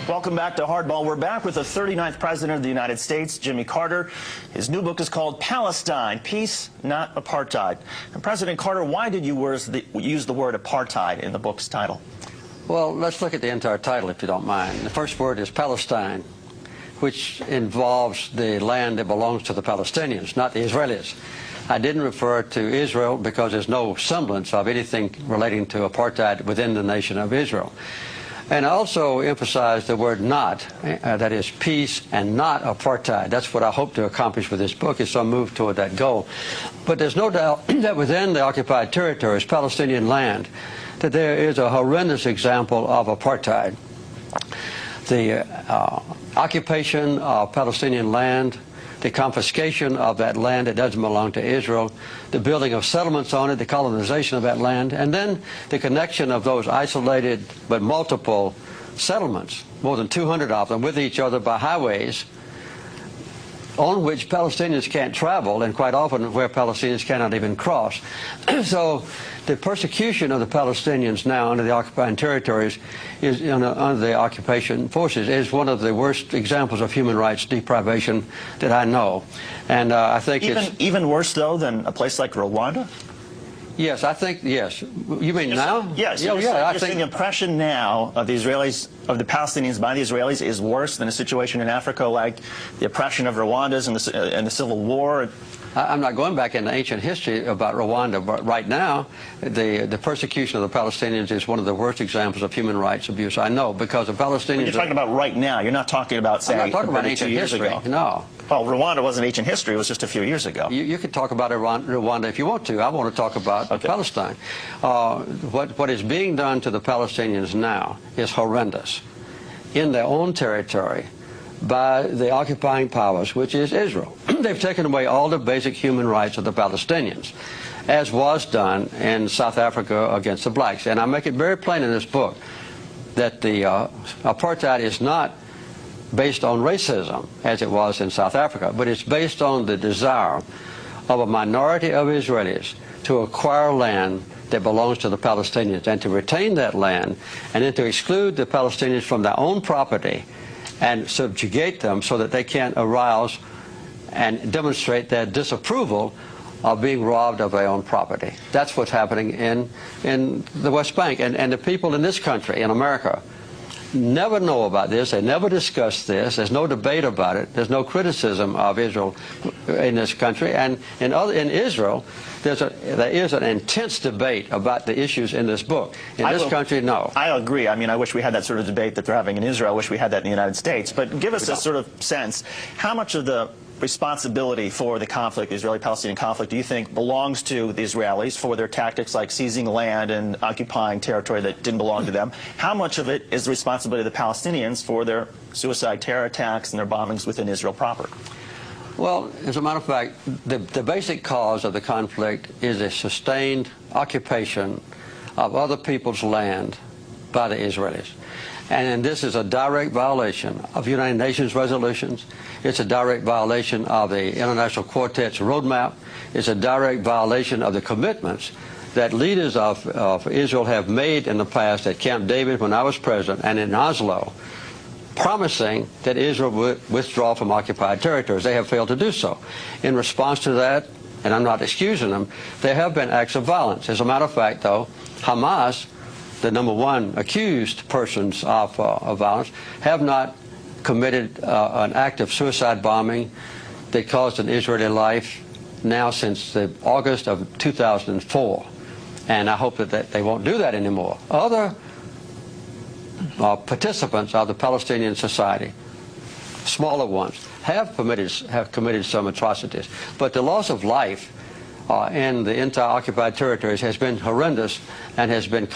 Welcome back to Hardball. We're back with the 39th President of the United States, Jimmy Carter. His new book is called Palestine, Peace, Not Apartheid. And President Carter, why did you use the word apartheid in the book's title? Well, let's look at the entire title, if you don't mind. The first word is Palestine, which involves the land that belongs to the Palestinians, not the Israelis. I didn't refer to Israel because there's no semblance of anything relating to apartheid within the nation of Israel. And I also emphasized the word not, that is peace and not apartheid. That's what I hope to accomplish with this book, is some move toward that goal. But there's no doubt that within the occupied territories, Palestinian land, that there is a horrendous example of apartheid. The occupation of Palestinian land, the confiscation of that land that doesn't belong to Israel, the building of settlements on it, the colonization of that land, and then the connection of those isolated but multiple settlements, more than 200 of them, with each other by highways on which Palestinians can't travel, and quite often where Palestinians cannot even cross. So the persecution of the Palestinians now under the occupied territories, under the occupation forces, is one of the worst examples of human rights deprivation that I know. And I think even worse, though, than a place like Rwanda? Yes, I think, yes. You mean now? Yes. You're saying the oppression now of the Israelis, of the Palestinians by the Israelis, is worse than a situation in Africa like the oppression of Rwandans and the Civil War? I'm not going back into ancient history about Rwanda, but right now, the persecution of the Palestinians is one of the worst examples of human rights abuse I know, because the Palestinians... When you're talking about right now, you're not talking about, say, I'm not talking about ancient history, no. Well, Rwanda wasn't ancient history, it was just a few years ago. You can talk about Rwanda if you want to. I want to talk about Palestine. What is being done to the Palestinians now is horrendous in their own territory by the occupying powers, which is Israel. They've taken away all the basic human rights of the Palestinians, as was done in South Africa against the blacks. And I make it very plain in this book that the apartheid is not based on racism, as it was in South Africa, but it's based on the desire of a minority of Israelis to acquire land that belongs to the Palestinians and to retain that land, and then to exclude the Palestinians from their own property and subjugate them so that they can't arouse and demonstrate their disapproval of being robbed of their own property. That's what's happening in the West Bank. And the people in this country, in America, never know about this. They never discuss this. There's no debate about it. There's no criticism of Israel in this country. And in Israel, there is an intense debate about the issues in this book. In this country, no. I agree. I mean, I wish we had that sort of debate that they're having in Israel. I wish we had that in the United States. But give us a sort of sense, how much of the responsibility for the conflict, the Israeli-Palestinian conflict, do you think belongs to the Israelis for their tactics like seizing land and occupying territory that didn't belong to them? How much of it is the responsibility of the Palestinians for their suicide terror attacks and their bombings within Israel proper? Well, as a matter of fact, the basic cause of the conflict is a sustained occupation of other people's land by the Israelis. And this is a direct violation of United Nations resolutions. It's a direct violation of the International Quartet's roadmap. It's a direct violation of the commitments that leaders of Israel have made in the past at Camp David when I was president and in Oslo, promising that Israel would withdraw from occupied territories. They have failed to do so. In response to that, and I'm not excusing them, there have been acts of violence. As a matter of fact, though, Hamas, the #1 accused persons of violence, have not committed an act of suicide bombing that caused an Israeli life now since August of 2004. And I hope that they won't do that anymore. Other participants of the Palestinian society, smaller ones, have committed some atrocities. But the loss of life in the entire occupied territories has been horrendous and has been